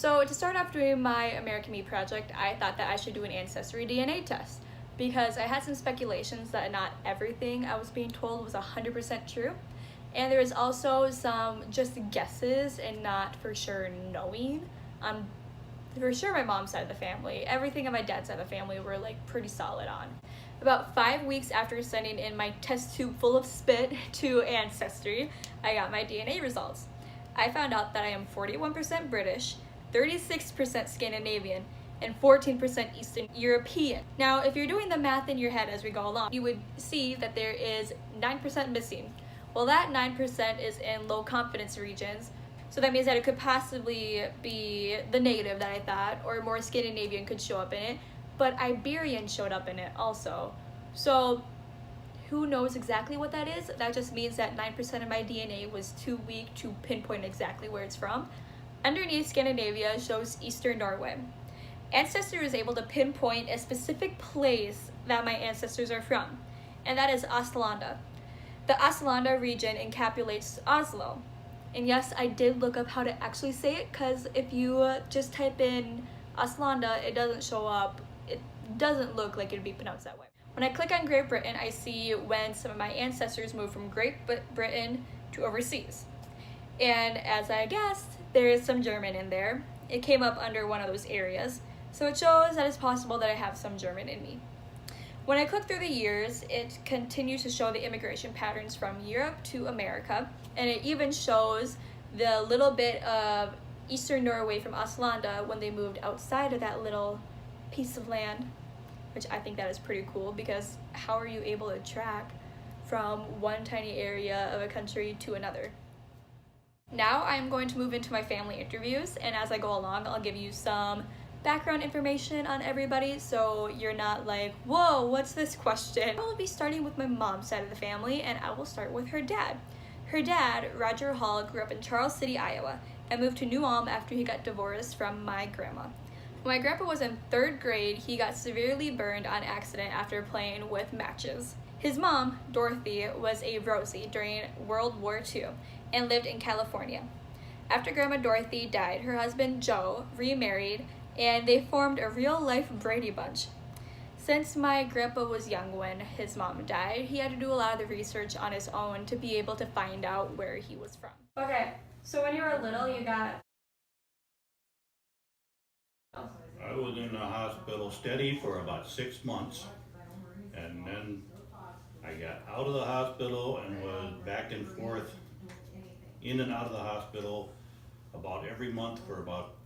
So to start off doing my American Me project, I thought that I should do an ancestry DNA test because I had some speculations that not everything I was being told was 100% true. And there was also some just guesses and not for sure knowing. For sure my mom's side of the family, everything on my dad's side of the family were like pretty solid on. About 5 weeks after sending in my test tube full of spit to Ancestry, I got my DNA results. I found out that I am 41% British, 36% Scandinavian, and 14% Eastern European. Now, if you're doing the math in your head as we go along, you would see that there is 9% missing. Well, that 9% is in low confidence regions, so that means that it could possibly be the negative that I thought, or more Scandinavian could show up in it, but Iberian showed up in it also. So who knows exactly what that is? That just means that 9% of my DNA was too weak to pinpoint exactly where it's from. Underneath Scandinavia shows Eastern Norway. Ancestry was able to pinpoint a specific place that my ancestors are from, and that is Östlandet. The Östlandet region encapsulates Oslo. And yes, I did look up how to actually say it, because if you just type in Östlandet, it doesn't show up. It doesn't look like it'd be pronounced that way. When I click on Great Britain, I see when some of my ancestors moved from Great Britain to overseas. And as I guessed, there is some German in there. It came up under one of those areas, so it shows that it's possible that I have some German in me. When I click through the years, it continues to show the immigration patterns from Europe to America, and it even shows the little bit of Eastern Norway from Östlandet when they moved outside of that little piece of land, which I think that is pretty cool, because how are you able to track from one tiny area of a country to another? Now I'm going to move into my family interviews, and as I go along, I'll give you some background information on everybody, so you're not like, whoa, what's this question? I will be starting with my mom's side of the family, and I will start with her dad. Her dad, Roger Hall, grew up in Charles City, Iowa, and moved to New Ulm after he got divorced from my grandma. When my grandpa was in 3rd grade, he got severely burned on accident after playing with matches. His mom, Dorothy, was a Rosie during World War II and lived in California. After Grandma Dorothy died, her husband, Joe, remarried, and they formed a real-life Brady Bunch. Since my grandpa was young when his mom died, he had to do a lot of the research on his own to be able to find out where he was from. Okay, so when you were little, you got... I was in the hospital steady for about 6 months, and then I got out of the hospital and was back and forth in and out of the hospital about every month for about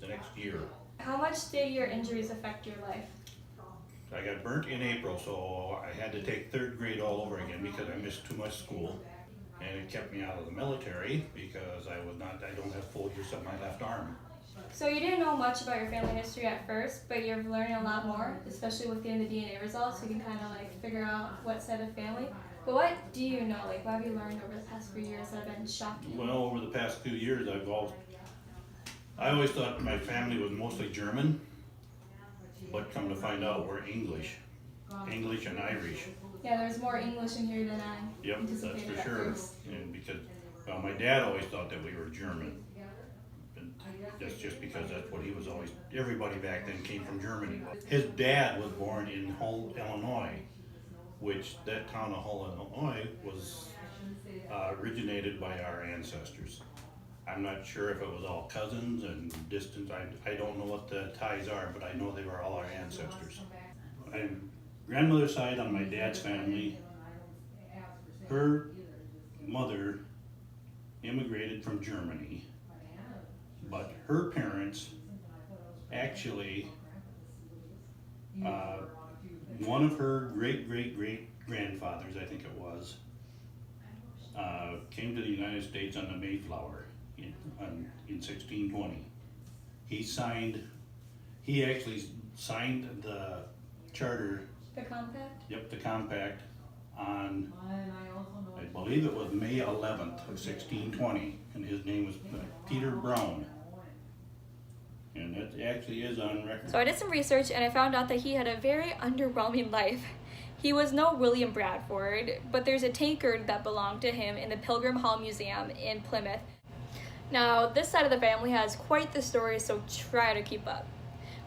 the next year. How much did your injuries affect your life? I got burnt in April, so I had to take 3rd grade all over again because I missed too much school, and it kept me out of the military because I don't have full use of my left arm. So you didn't know much about your family history at first, but you're learning a lot more, especially with getting the DNA results, so you can kind of like figure out what side of family. But what do you know? Like, what have you learned over the past few years that have been shocking? Well, over the past few years, I always thought my family was mostly German, but come to find out we're English and Irish. Yeah, there's more English in here than I anticipated. That's for sure. And because, well, my dad always thought that we were German. And that's just because that's what he was always, everybody back then came from Germany. His dad was born in Hull, Illinois, which that town of Hull, Illinois was originated by our ancestors. I'm not sure if it was all cousins and distant. I don't know what the ties are, but I know they were all our ancestors. My grandmother's side on my dad's family, her mother immigrated from Germany, but her parents actually, one of her great-great-great-grandfathers, I think it was, came to the United States on the Mayflower in 1620. He actually signed the charter. The compact? Yep, the compact on, I believe it was May 11th of 1620, and his name was Peter Brown. And it actually is on record. So I did some research and I found out that he had a very underwhelming life. He was no William Bradford, but there's a tankard that belonged to him in the Pilgrim Hall Museum in Plymouth. Now, this side of the family has quite the story, so try to keep up.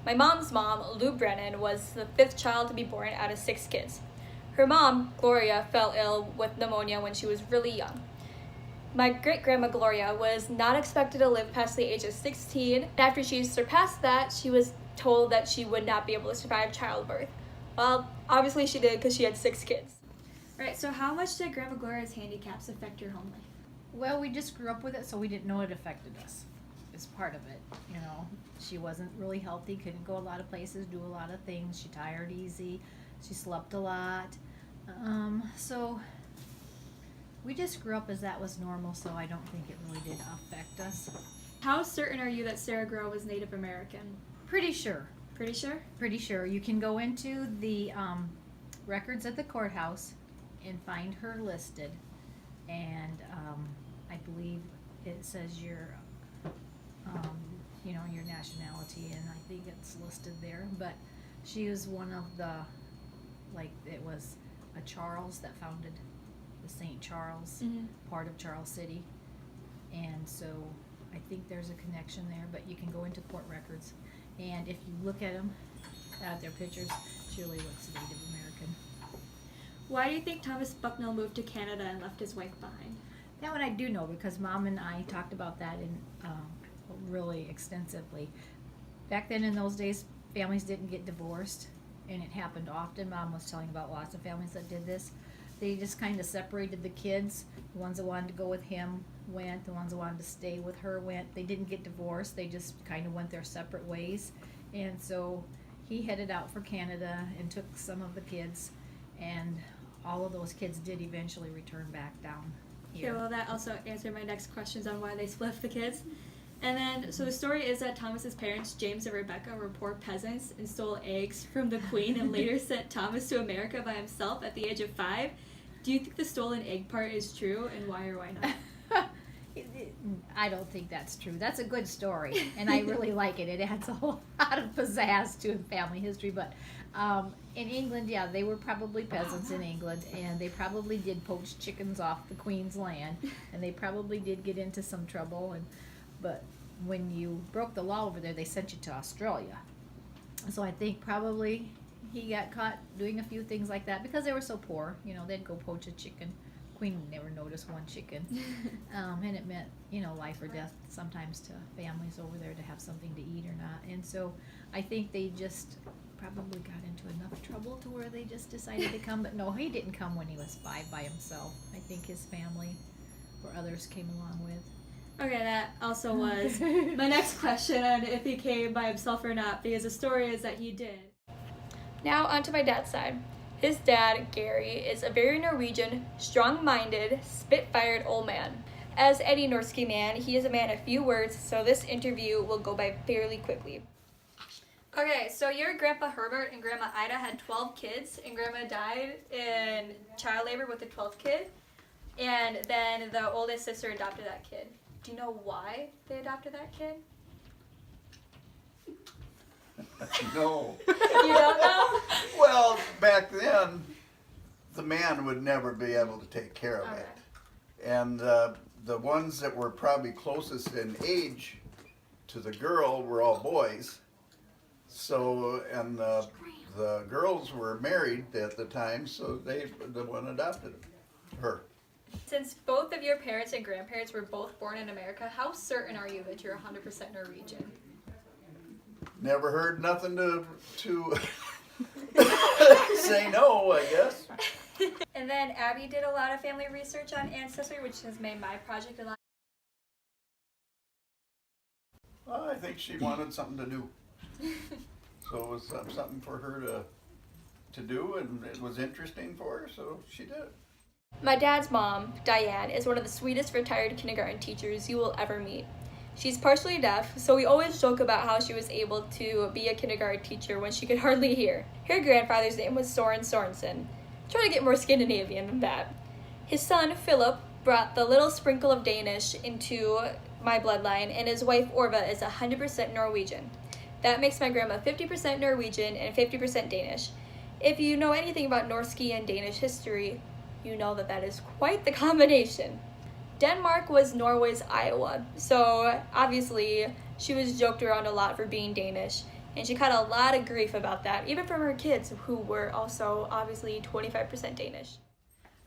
My mom's mom, Lou Brennan, was the 5th child to be born out of 6 kids. Her mom, Gloria, fell ill with pneumonia when she was really young. My great-grandma Gloria was not expected to live past the age of 16. After she surpassed that, she was told that she would not be able to survive childbirth. Well, obviously she did because she had 6 kids. Right, so how much did Grandma Gloria's handicaps affect your home life? Well, we just grew up with it, so we didn't know it affected us. It's part of it, you know. She wasn't really healthy, couldn't go a lot of places, do a lot of things. She tired easy. She slept a lot. So we just grew up as that was normal, so I don't think it really did affect us. How certain are you that Sarah Grow was Native American? Pretty sure. Pretty sure? Pretty sure. You can go into the records at the courthouse and find her listed. And I believe it says your, your nationality, and I think it's listed there. But she was one of the, it was a Charles that founded the St. Charles, part of Charles City. And so I think there's a connection there, but you can go into court records. And if you look at them, at their pictures, she really looks Native American. Why do you think Thomas Bucknell moved to Canada and left his wife behind? That one I do know, because Mom and I talked about that in really extensively. Back then in those days, families didn't get divorced, and it happened often. Mom was telling about lots of families that did this. They just kind of separated the kids. The ones that wanted to go with him went. The ones that wanted to stay with her went. They didn't get divorced. They just kind of went their separate ways. And so he headed out for Canada and took some of the kids, and all of those kids did eventually return back down here. Okay, well, that also answered my next questions on why they split the kids. And then, so the story is that Thomas's parents, James and Rebecca, were poor peasants and stole eggs from the queen and later sent Thomas to America by himself at the age of 5. Do you think the stolen egg part is true, and why or why not? I don't think that's true. That's a good story, and I really like it. It adds a whole lot of pizzazz to family history. But in England, yeah, they were probably peasants in England, and they probably did poach chickens off the Queen's land, and they probably did get into some trouble. But when you broke the law over there, they sent you to Australia. So I think probably he got caught doing a few things like that because they were so poor. You know, they'd go poach a chicken. Queen would never notice one chicken. And it meant, life or death sometimes to families over there to have something to eat or not. And so I think they just probably got into enough trouble to where they just decided to come. But no, he didn't come when he was 5 by himself. I think his family or others came along with. Okay, that also was my next question on if he came by himself or not, because the story is that he did. Now onto my dad's side. His dad, Gary, is a very Norwegian, strong-minded, spit-fired old man. As any Norski man, he is a man of few words, so this interview will go by fairly quickly. Okay, so your Grandpa Herbert and Grandma Ida had 12 kids, and Grandma died in child labor with the 12th kid, and then the oldest sister adopted that kid. Do you know why they adopted that kid? No. You don't know? Well, back then, the man would never be able to take care of Okay. it. And the ones that were probably closest in age to the girl were all boys. So, and the girls were married at the time, so the one adopted her. Since both of your parents and grandparents were both born in America, how certain are you that you're 100% Norwegian? Never heard nothing to say no, I guess. And then Abby did a lot of family research on Ancestry, which has made my project a lot. Well, I think she wanted something to do. So it was something for her to do, and it was interesting for her, so she did it. My dad's mom, Diane, is one of the sweetest retired kindergarten teachers you will ever meet. She's partially deaf, so we always joke about how she was able to be a kindergarten teacher when she could hardly hear. Her grandfather's name was Soren Sorensen. Try to get more Scandinavian than that. His son, Philip, brought the little sprinkle of Danish into my bloodline, and his wife, Orva, is 100% Norwegian. That makes my grandma 50% Norwegian and 50% Danish. If you know anything about Norski and Danish history, you know that is quite the combination. Denmark was Norway's Iowa, so obviously she was joked around a lot for being Danish, and she caught a lot of grief about that, even from her kids, who were also obviously 25% Danish.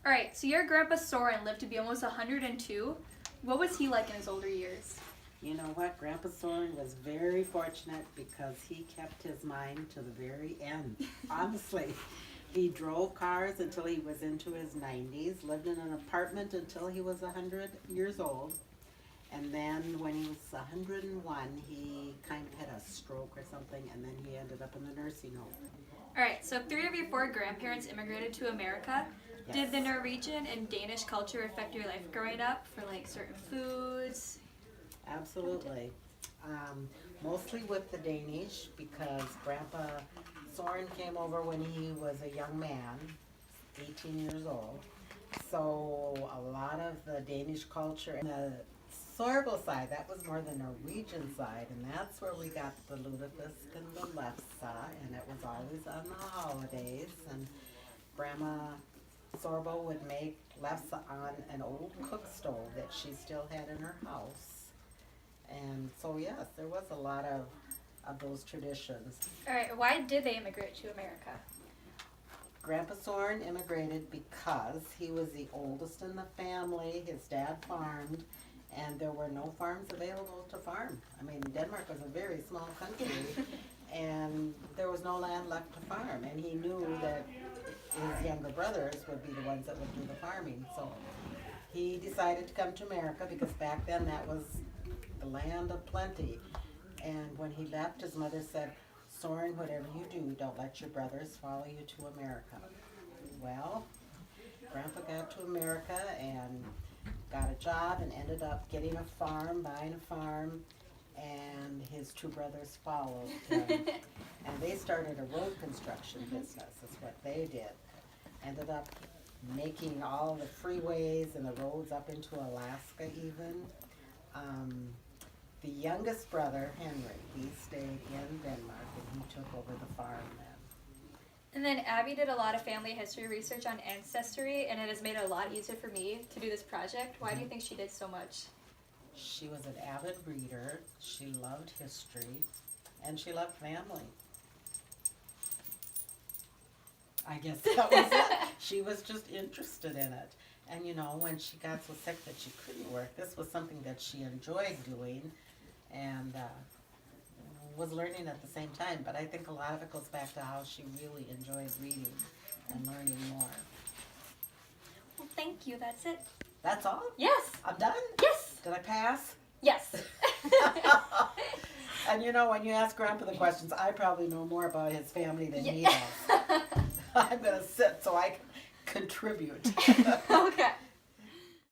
All right, so your grandpa Soren lived to be almost 102. What was he like in his older years? You know what? Grandpa Soren was very fortunate because he kept his mind to the very end. Honestly, he drove cars until he was into his 90s, lived in an apartment until he was 100 years old, and then when he was 101, he kind of had a stroke or something, and then he ended up in the nursing home. All right, so 3 of your 4 grandparents immigrated to America. Yes. Did the Norwegian and Danish culture affect your life growing up for like certain foods? Absolutely. Mostly with the Danish because Grandpa Soren came over when he was a young man, 18 years old. So a lot of the Danish culture and the Sorbo side, that was more the Norwegian side, and that's where we got the lutefisk and the lefse, and it was always on the holidays. And Grandma Sorbo would make lefse on an old cook stove that she still had in her house. And so yes, there was a lot of those traditions. All right, why did they immigrate to America? Grandpa Soren immigrated because he was the oldest in the family. His dad farmed, and there were no farms available to farm. I mean, Denmark was a very small country, and there was no land left to farm. And he knew that his younger brothers would be the ones that would do the farming. So he decided to come to America because back then that was the land of plenty. And when he left, his mother said, "Soren, whatever you do, don't let your brothers follow you to America." Well, Grandpa got to America and got a job and ended up getting a farm, buying a farm, and his 2 brothers followed him. And they started a road construction business, is what they did. Ended up making all the freeways and the roads up into Alaska even. The youngest brother, Henry, he stayed in Denmark and he took over the farm then. And then Abby did a lot of family history research on Ancestry, and it has made it a lot easier for me to do this project. Why do you think she did so much? She was an avid reader, she loved history, and she loved family. I guess that was it. She was just interested in it. And you know, when she got so sick that she couldn't work, this was something that she enjoyed doing and was learning at the same time. But I think a lot of it goes back to how she really enjoyed reading and learning more. Well, thank you. That's it. That's all? Yes. I'm done? Yes. Did I pass? Yes. And you know, when you ask Grandpa the questions, I probably know more about his family than he does. I'm going to sit so I can contribute. Okay.